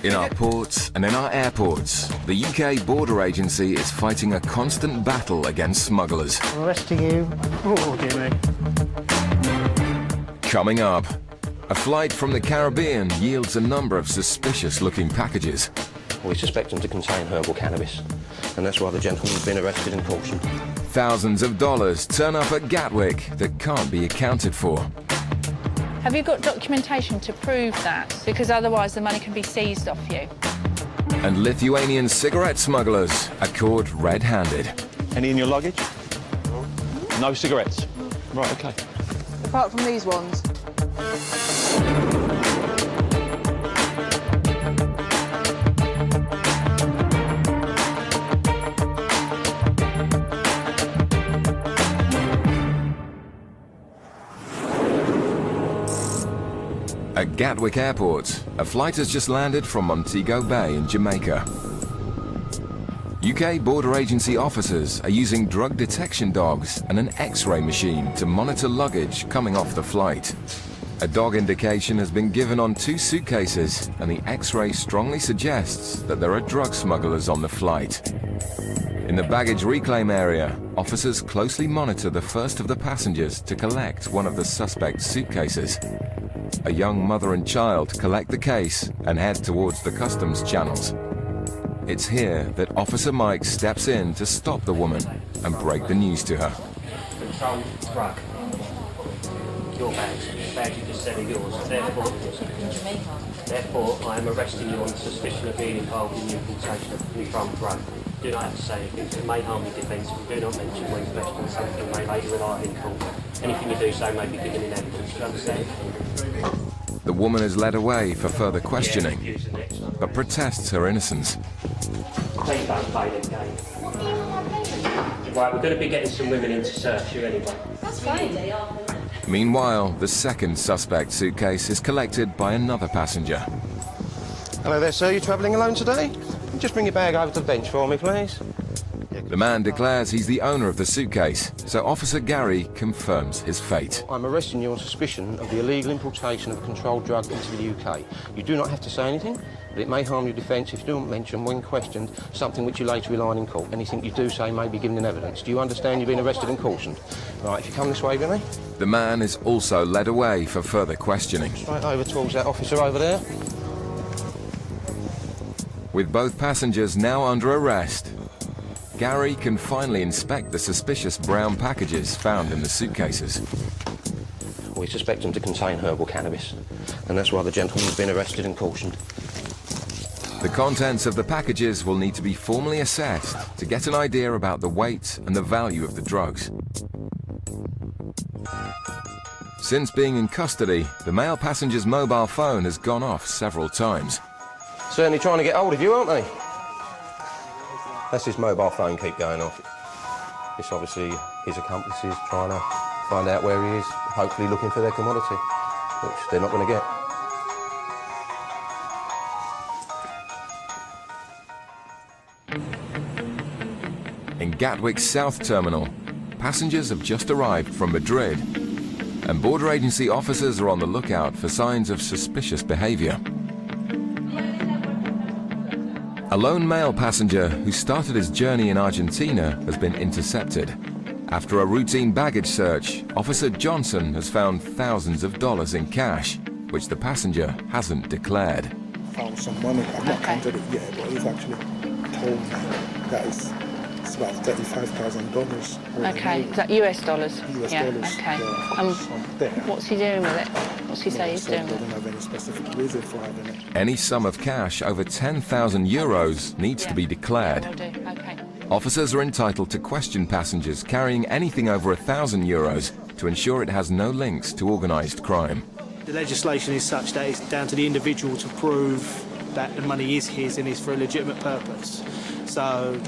In our ports and in our airports, the UK Border Agency is fighting a constant battle against smugglers. I'm arresting you. Oh, dear me. Coming up, a flight from the Caribbean yields a number of suspicious-looking packages. We suspect them to contain herbal cannabis, and that's why the gentleman's been arrested and cautioned. Thousands of dollars turn up at Gatwick that can't be accounted for. Have you got documentation to prove that? Because otherwise the money can be seized off you. And Lithuanian cigarette smugglers are caught red-handed. Any in your luggage? No cigarettes? Right, OK. Apart from these ones. At Gatwick Airport, a flight has just landed from Montego Bay in Jamaica. UK Border Agency officers are using drug detection dogs and an X-ray machine to monitor luggage coming off the flight. A dog indication has been given on 2 suitcases, and the X-ray strongly suggests that there are drug smugglers on the flight. In the baggage reclaim area, officers closely monitor the first of the passengers to collect one of the suspect's suitcases. A young mother and child collect the case and head towards the customs channels. It's here that Officer Mike steps in to stop the woman and break the news to her. Control drug. Your bags. The bags you just said are yours. Therefore, I am arresting you on suspicion of being involved in the importation of controlled drug. Do not have to say anything. It may harm your defence. Do not mention when questioned something may later rely in court. Anything you do so may be given in evidence. Do you understand? The woman is led away for further questioning, but protests her innocence. Please don't play the game. Right, we're going to be getting some women in to search you anyway. That's fine. Meanwhile, the second suspect suitcase is collected by another passenger. Hello there, sir. You travelling alone today? Just bring your bag over to the bench for me, please. The man declares he's the owner of the suitcase, so Officer Gary confirms his fate. I'm arresting you on suspicion of the illegal importation of a controlled drug into the UK. You do not have to say anything, but it may harm your defence if you don't mention, when questioned, something which you later rely on in court. Anything you do say may be given in evidence. Do you understand you've been arrested and cautioned? Right, if you come this way with me. The man is also led away for further questioning. Straight over towards that officer over there. With both passengers now under arrest, Gary can finally inspect the suspicious brown packages found in the suitcases. We suspect them to contain herbal cannabis, and that's why the gentleman's been arrested and cautioned. The contents of the packages will need to be formally assessed to get an idea about the weight and the value of the drugs. Since being in custody, the male passenger's mobile phone has gone off several times. Certainly trying to get hold of you, aren't they? That's his mobile phone keep going off. It's obviously his accomplices trying to find out where he is, hopefully looking for their commodity, which they're not going to get. In Gatwick's South Terminal, passengers have just arrived from Madrid, and border agency officers are on the lookout for signs of suspicious behaviour. A lone male passenger who started his journey in Argentina has been intercepted. After a routine baggage search, Officer Johnson has found thousands of dollars in cash, which the passenger hasn't declared. Found some money. I've not counted it yet, but he's actually told me that it's about $35,000. Okay, is that US dollars? US yeah, dollars. okay. There. What's he doing with it? What's he say he's doing with it? Doesn't have any specific reason for having it. Any sum of cash over 10,000 euros needs to be declared. Yeah, will do. Okay. Officers are entitled to question passengers carrying anything over 1,000 euros to ensure it has no links to organised crime. The legislation is such that it's down to the individual to prove that the money is his and is for a legitimate purpose. So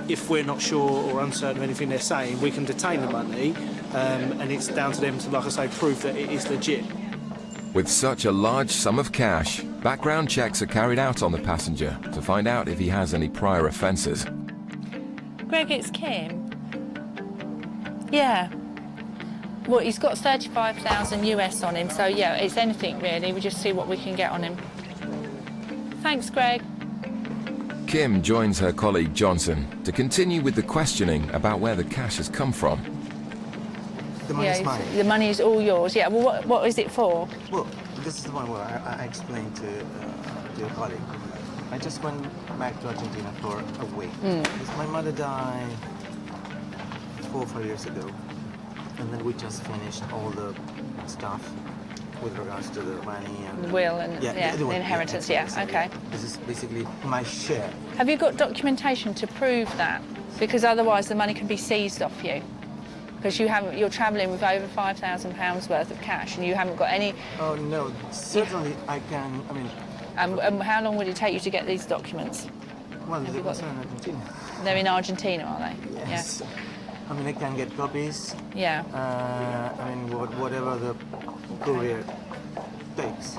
if we're not sure or uncertain of anything they're saying, we can detain the money, and it's down to them to, like I say, prove that it is legit. With such a large sum of cash, background checks are carried out on the passenger to find out if he has any prior offences. Greg, it's Kim. Yeah. Well, he's got 35,000 US on him, so yeah, it's anything really. We just see what we can get on him. Thanks, Greg. Kim joins her colleague Johnson to continue with the questioning about where the cash has come from. The money is mine. The money is all yours. Yeah. Well, what is it for? Well, this is the one where I explained to your colleague. I just went back to Argentina for a week. Because my mother died 4 or 5 years ago. And then we just finished all the stuff with regards to the money and The will and the will. inheritance. Yeah, Yeah. Okay. This is basically my share. Have you got documentation to prove that? Because otherwise the money can be seized off you. Because you're travelling with over £5,000 worth of cash and you haven't got any. Oh no, certainly I can. I mean, And how long would it take you to get these documents? well, Have they you were got in Argentina. They're in Argentina, are they? Yes. I mean, I can get copies. Yeah. I mean, whatever the courier takes.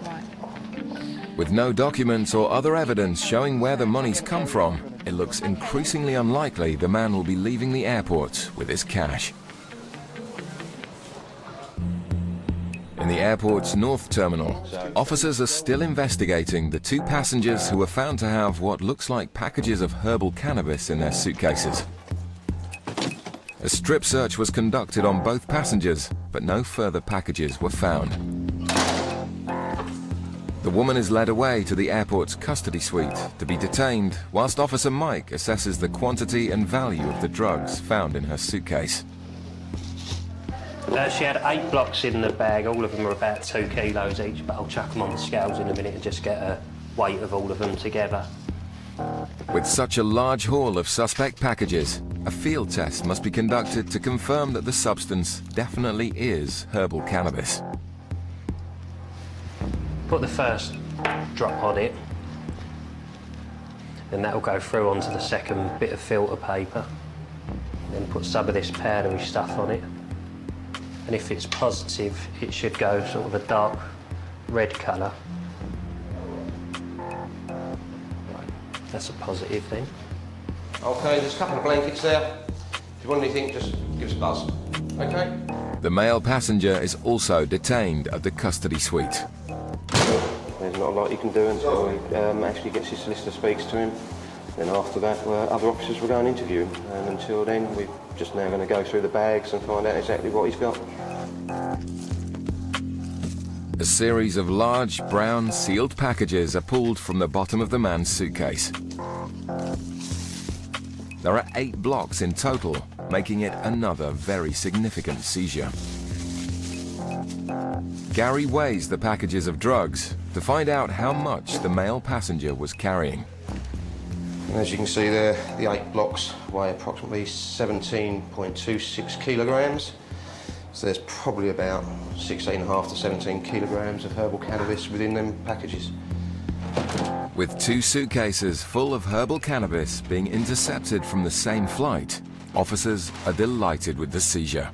Right. With no documents or other evidence showing where the money's come from, it looks increasingly unlikely the man will be leaving the airport with his cash. In the airport's North Terminal, officers are still investigating the 2 passengers who were found to have what looks like packages of herbal cannabis in their suitcases. A strip search was conducted on both passengers, but no further packages were found. The woman is led away to the airport's custody suite to be detained, whilst Officer Mike assesses the quantity and value of the drugs found in her suitcase. She had 8 blocks in the bag, all of them are about 2 kilos each, but I'll chuck them on the scales in a minute and just get a weight of all of them together. With such a large haul of suspect packages, a field test must be conducted to confirm that the substance definitely is herbal cannabis. Put the first drop on it, then that'll go through onto the second bit of filter paper. Then put some of this powdery stuff on it. And if it's positive, it should go sort of a dark red colour. That's a positive then. OK, there's a couple of blankets there. If you want anything, just give us a buzz. OK? The male passenger is also detained at the custody suite. There's not a lot you can do until he actually gets his solicitor, speaks to him. Then after that, other officers will go and interview him. And until then, we're just now going to go through the bags and find out exactly what he's got. A series of large, brown, sealed packages are pulled from the bottom of the man's suitcase. There are 8 blocks in total, making it another very significant seizure. Gary weighs the packages of drugs to find out how much the male passenger was carrying. And as you can see there, the 8 blocks weigh approximately 17.26 kilograms. So there's probably about 16.5 to 17 kilograms of herbal cannabis within them packages. With 2 suitcases full of herbal cannabis being intercepted from the same flight, officers are delighted with the seizure.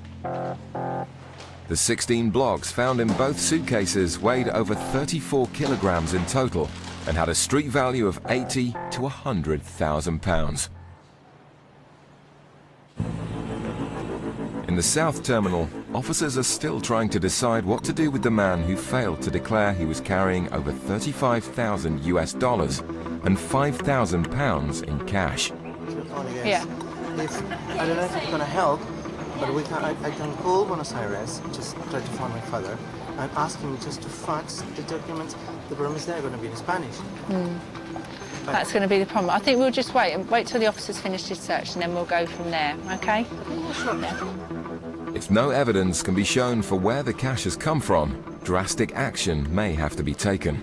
The 16 blocks found in both suitcases weighed over 34 kilograms in total and had a street value of £80,000 to £100,000. In the South Terminal, officers are still trying to decide what to do with the man who failed to declare he was carrying over $35,000 US and £5,000 in cash. Yeah. I don't know if it's going to help, but I can call Buenos Aires, just try to find my father, and ask him just to fax the documents. The problem is they're going to be in Spanish. That's going to be the problem. I think we'll just wait till the officer's finished his search and then we'll go from there, OK? If no evidence can be shown for where the cash has come from, drastic action may have to be taken.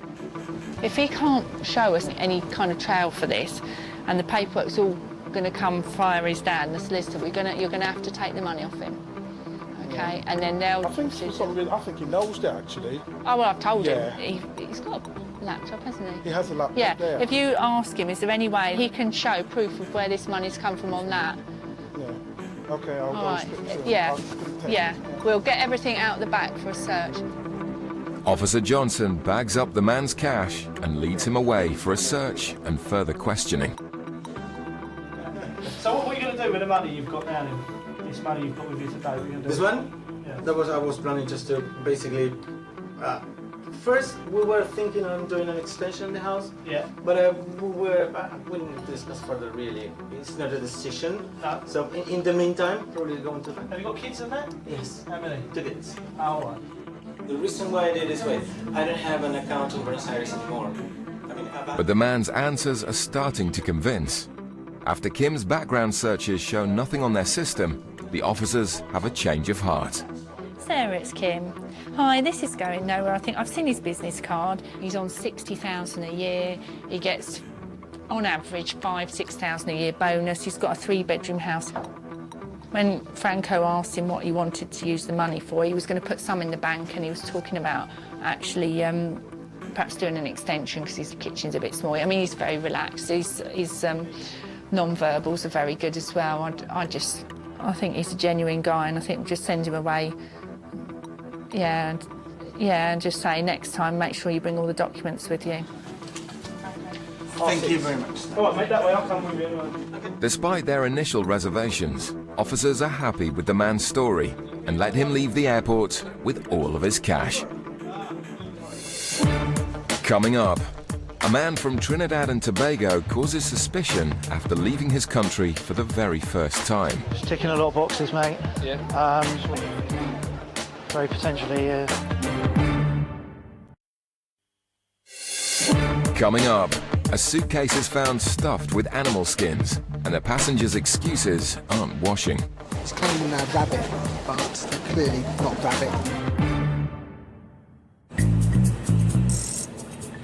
If he can't show us any kind of trail for this and the paperwork's all going to come via his dad and the solicitor, you're going to have to take the money off him. OK? And then they'll... I think he knows that, actually. Oh, well, I've told Yeah. him. He's got a laptop, hasn't he? He has a laptop Yeah. there. If you ask him, is there any way he can show proof of where this money's come from on that? Yeah. OK, I'll All go right. speak to him. Yeah. I'll speak to him. Yeah. We'll get everything out the back for a search. Officer Johnson bags up the man's cash and leads him away for a search and further questioning. So what are you going to do with the money you've got now then? This money you've got with you today, what are you going to do? This one? Yeah. I was planning just to basically First, we were thinking on doing an extension in the house. Yeah. But we didn't discuss further, really. It's not a decision. No. So in the meantime, probably going to... Have you got kids in there? Yes. How many? 2 kids. Oh, all right. The reason why I did this way, I don't have an account in Buenos Aires anymore. But the man's answers are starting to convince. After Kim's background searches show nothing on their system, the officers have a change of heart. Sarah, it's Kim. Hi, this is going nowhere. I think I've seen his business card. He's on 60,000 a year. He gets, on average, 6,000 a year bonus. He's got a 3-bedroom house. When Franco asked him what he wanted to use the money for, he was going to put some in the bank, and he was talking about actually perhaps doing an extension because his kitchen's a bit small. I mean, he's very relaxed. His non-verbals are very good as well. I think he's a genuine guy, and I think we'll just send him away. Yeah, and just say next time, make sure you bring all the documents with you. Thank you very much. All right, mate, that way I'll come with you. Despite their initial reservations, officers are happy with the man's story and let him leave the airport with all of his cash. Coming up, a man from Trinidad and Tobago causes suspicion after leaving his country for the very first time. Just ticking a lot of boxes, mate. Yeah. Very potentially. Coming up, a suitcase is found stuffed with animal skins, and the passengers' excuses aren't washing. It's claiming they're rabbit, but they're clearly not rabbit.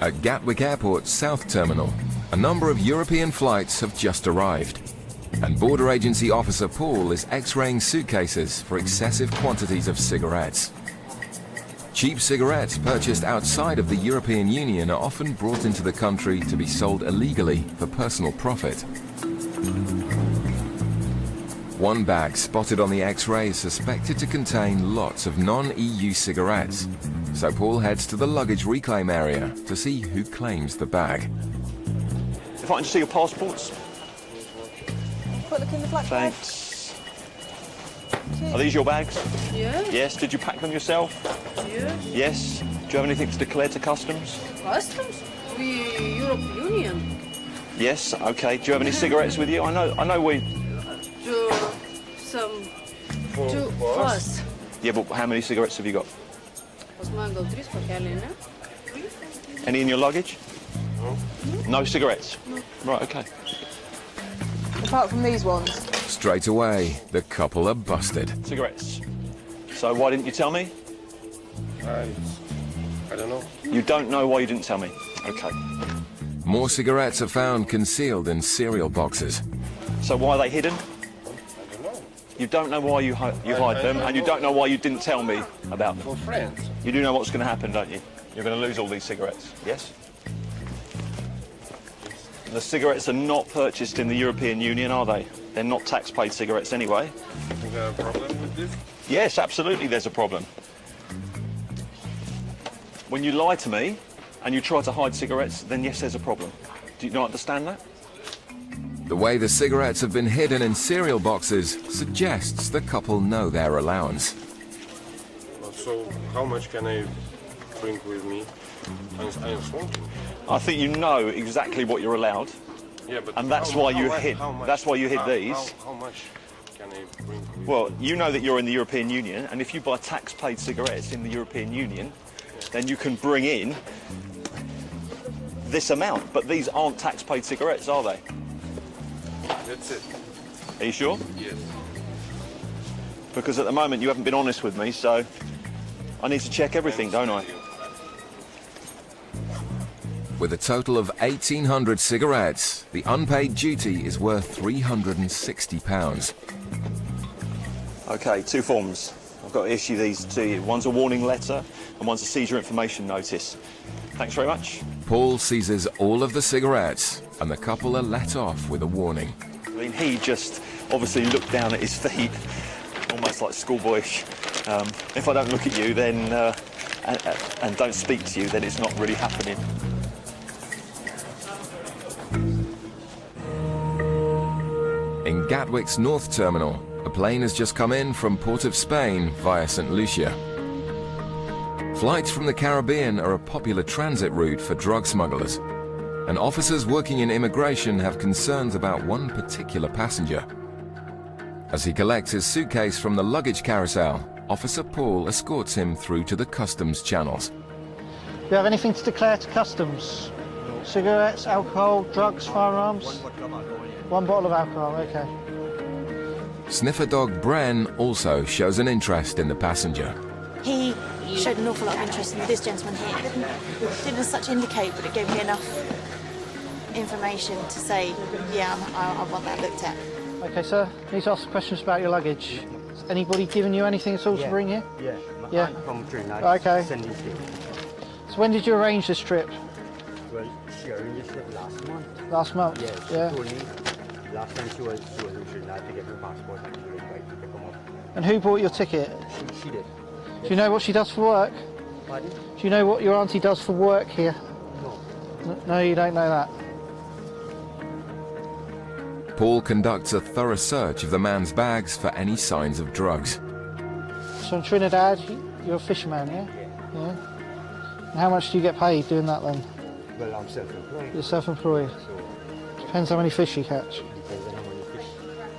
At Gatwick Airport's South Terminal, a number of European flights have just arrived, and Border Agency Officer Paul is x-raying suitcases for excessive quantities of cigarettes. Cheap cigarettes purchased outside of the European Union are often brought into the country to be sold illegally for personal profit. One bag spotted on the x-ray is suspected to contain lots of non-EU cigarettes, so Paul heads to the luggage reclaim area to see who claims the bag. If I can just see your passports. Put look in the black bag. Thanks. Are these your bags? Yes. Yes. Did you pack them yourself? Yes. Yes. Do you have anything to declare to customs? Customs? We European Union. Yes. Okay. Do you have any cigarettes with you? I know we. To us. Yeah, but how many cigarettes have you got? No. Any in your luggage? No cigarettes? No. Right, okay. Apart from these ones. Straight away, the couple are busted. Cigarettes. So why didn't you tell me? I don't know. You don't know why you didn't tell me? Okay. More cigarettes are found concealed in cereal boxes. So why are they hidden? You don't know why you hide them, and you don't know why you didn't tell me about them. For friends. You do know what's going to happen, don't you? You're going to lose all these cigarettes, yes? The cigarettes are not purchased in the European Union, are they? They're not tax-paid cigarettes anyway. Is there a problem with this? Yes, absolutely there's a problem. When you lie to me and you try to hide cigarettes, then yes, there's a problem. Do you not understand that? The way the cigarettes have been hidden in cereal boxes suggests the couple know their allowance. So how much can I bring with me? I'm smoking. I think you know exactly what you're allowed. Yeah, but and that's why you hid. That's why you hid these. How much can I bring with me? Well, you know that you're in the European Union, and if you buy tax-paid cigarettes in the European Union, then you can bring in this amount. But these aren't tax-paid cigarettes, are they? That's it. Are you sure? Yes. Because at the moment you haven't been honest with me, so I need to check everything, don't I? With a total of 1,800 cigarettes, the unpaid duty is worth £360. Okay, 2 forms. I've got to issue these to you. One's a warning letter and one's a seizure information notice. Thanks very much. Paul seizes all of the cigarettes, and the couple are let off with a warning. I mean, he just obviously looked down at his feet, almost like schoolboyish. If I don't look at you, then and don't speak to you, then it's not really happening. In Gatwick's North Terminal, a plane has just come in from Port of Spain via St. Lucia. Flights from the Caribbean are a popular transit route for drug smugglers, and officers working in immigration have concerns about one particular passenger. As he collects his suitcase from the luggage carousel, Officer Paul escorts him through to the customs channels. Do you have anything to declare to customs? Cigarettes, alcohol, drugs, firearms? One bottle of alcohol, okay. Sniffer dog Bren also shows an interest in the passenger. He showed an awful lot of interest in this gentleman here. Didn't as such indicate, but it gave me enough information to say, yeah, I want that looked at. Okay, sir, need to ask questions about your luggage. Has anybody given you anything at all to bring here? Yeah. Yeah. From Trinidad. Okay. Sending things. So when did you arrange this trip? Well, she arranged it last month. Last month? Yeah, she told me last time she was in Trinidad to get her passport and she was invited to come up. And who bought your ticket? She did. Do you know what she does for work? Pardon? Do you know what your auntie does for work here? No. No, you don't know that. Paul conducts a thorough search of the man's bags for any signs of drugs. So in Trinidad, you're a fisherman, yeah? Yeah. And how much do you get paid doing that then? Well, I'm self-employed. You're self-employed. So, Depends how many fish you catch. depends on how many fish.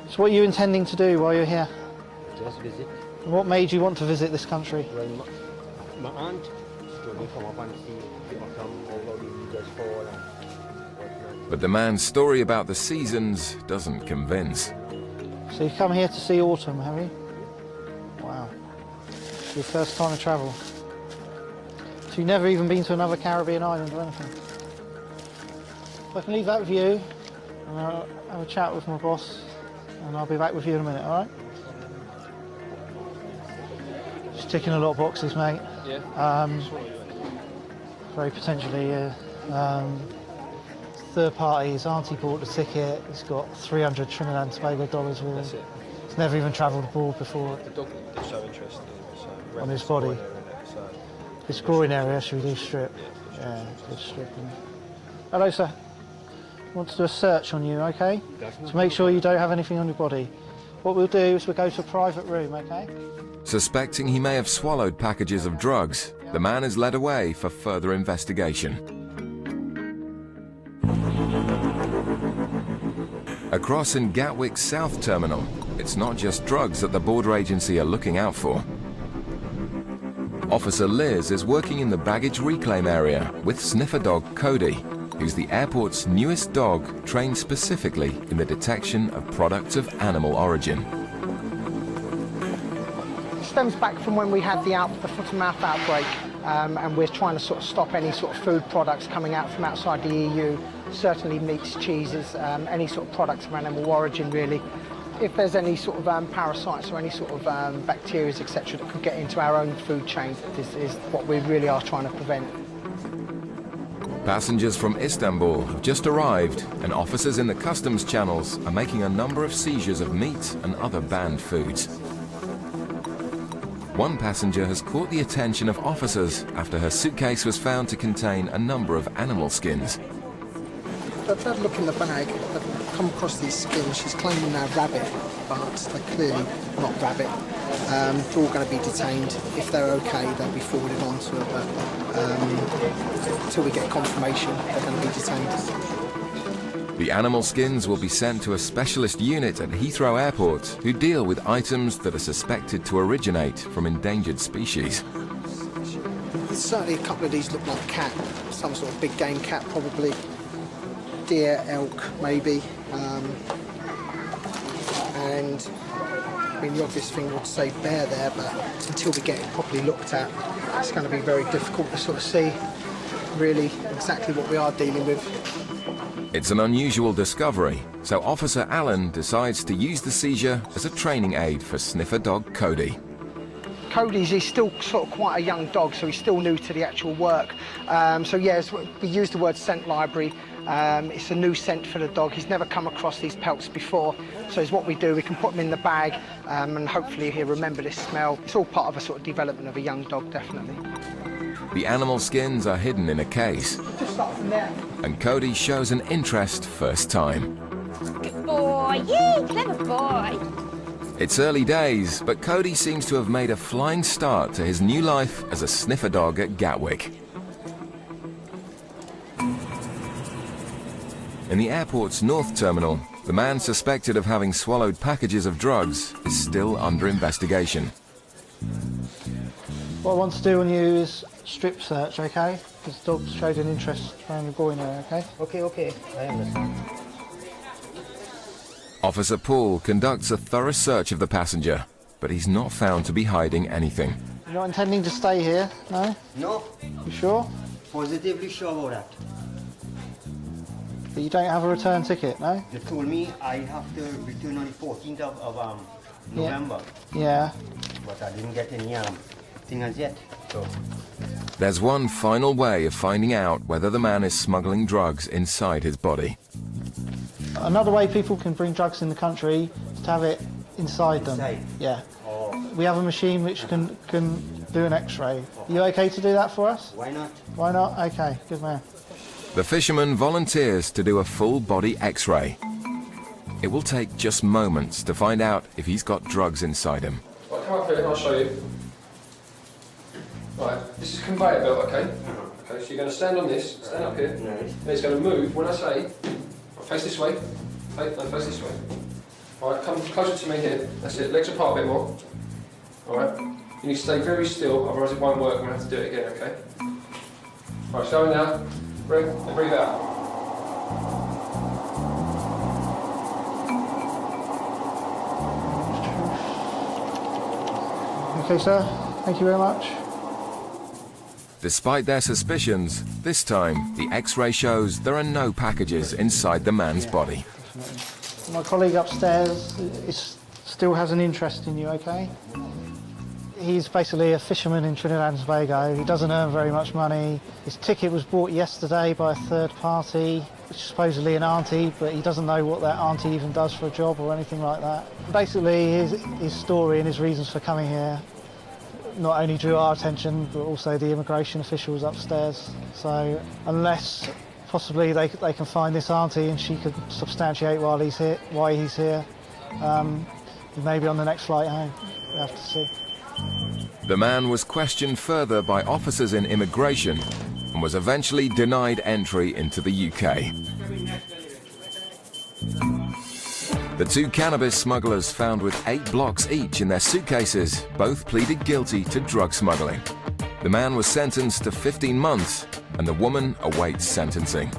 So what are you intending to do while you're here? Just visit. And what made you want to visit this country? Well, my aunt, she told me come up and see how the leaders fall and whatnot. But the man's story about the seasons doesn't convince. So you've come here to see autumn, have you? Wow. It's your first time to travel. So you've never even been to another Caribbean island or anything? If I can leave that with you, and I'll have a chat with my boss, and I'll be back with you in a minute, all right? Just ticking a lot of boxes, mate. Yeah. Very potentially, third party, his auntie bought the ticket, he's got 300 Trinidad and Tobago dollars with him. That's it. He's never even travelled abroad before. The dog is so interested in it. On his body. So. His groin area, should we do strip? Yeah, good stripping. Hello, sir. I want to do a search on you, okay? To make sure you don't have anything on your body. What we'll do is we'll go to a private room, okay? Suspecting he may have swallowed packages of drugs, the man is led away for further investigation. Across in Gatwick's South Terminal, it's not just drugs that the border agency are looking out for. Officer Liz is working in the baggage reclaim area with sniffer dog Cody, who's the airport's newest dog trained specifically in the detection of products of animal origin. It stems back from when we had the foot-and-mouth outbreak, and we're trying to sort of stop any sort of food products coming out from outside the EU, certainly meats, cheeses, any sort of products of animal origin really. If there's any sort of parasites or any sort of bacteria, etc., that could get into our own food chain, this is what we really are trying to prevent. Passengers from Istanbul have just arrived, and officers in the customs channels are making a number of seizures of meat and other banned foods. One passenger has caught the attention of officers after her suitcase was found to contain a number of animal skins. I've had a look in the bag. I've come across these skins. She's claiming they're rabbit, but they're clearly not rabbit. They're all going to be detained. If they're okay, they'll be forwarded on to her, but until we get confirmation, they're going to be detained. The animal skins will be sent to a specialist unit at Heathrow Airport who deal with items that are suspected to originate from endangered species. Certainly a couple of these look like cat, some sort of big game cat probably. Deer, elk, maybe, and I mean the obvious thing would say bear there, but until we get it properly looked at, it's going to be very difficult to sort of see really exactly what we are dealing with. It's an unusual discovery, so Officer Allen decides to use the seizure as a training aid for sniffer dog Cody. Cody's still sort of quite a young dog, so he's still new to the actual work. So yes, we use the word scent library. It's a new scent for the dog. He's never come across these pelts before. So it's what we do. We can put them in the bag and hopefully he'll remember this smell. It's all part of a sort of development of a young dog, definitely. The animal skins are hidden in a case. Just start from there. And Cody shows an interest first time. Good boy, yay, clever boy. It's early days, but Cody seems to have made a flying start to his new life as a sniffer dog at Gatwick. In the airport's North Terminal, the man suspected of having swallowed packages of drugs is still under investigation. What I want to do on you is strip search, okay? Because the dog showed an interest around the groin area, okay? Okay, I understand. Officer Paul conducts a thorough search of the passenger, but he's not found to be hiding anything. You're not intending to stay here, no? No. You sure? Positively sure about that. But you don't have a return ticket, no? They told me I have to return on the 14th of November. Yeah. But I didn't get any thing as yet. So. There's one final way of finding out whether the man is smuggling drugs inside his body. Another way people can bring drugs in the country is to have it inside them. Yeah. Oh. We have a machine which can do an X-ray. Are you okay to do that for us? Why not? Why not? Okay, good man. The fisherman volunteers to do a full-body X-ray. It will take just moments to find out if he's got drugs inside him. Right, come up here and I'll show you. Right, this is a conveyor belt, okay? Okay, so you're going to stand on this, stand up here, and it's going to move when I say, face this way, okay, no, face this way. Alright, come closer to me here, that's it, legs apart a bit more. Alright, you need to stay very still, otherwise it won't work, we're going to have to do it again, okay? Right, so now, breathe, and breathe out. Okay, sir. Thank you very much. Despite their suspicions, this time the X-ray shows there are no packages inside the man's body. My colleague upstairs still has an interest in you, okay? He's basically a fisherman in Trinidad and Tobago. He doesn't earn very much money. His ticket was bought yesterday by a third party, which is supposedly an auntie, but he doesn't know what that auntie even does for a job or anything like that. Basically, his story and his reasons for coming here not only drew our attention, but also the immigration officials upstairs. So unless possibly they can find this auntie and she could substantiate why he's here, he may be on the next flight home. We'll have to see. The man was questioned further by officers in immigration and was eventually denied entry into the UK. The two cannabis smugglers found with 8 blocks each in their suitcases both pleaded guilty to drug smuggling. The man was sentenced to 15 months and the woman awaits sentencing.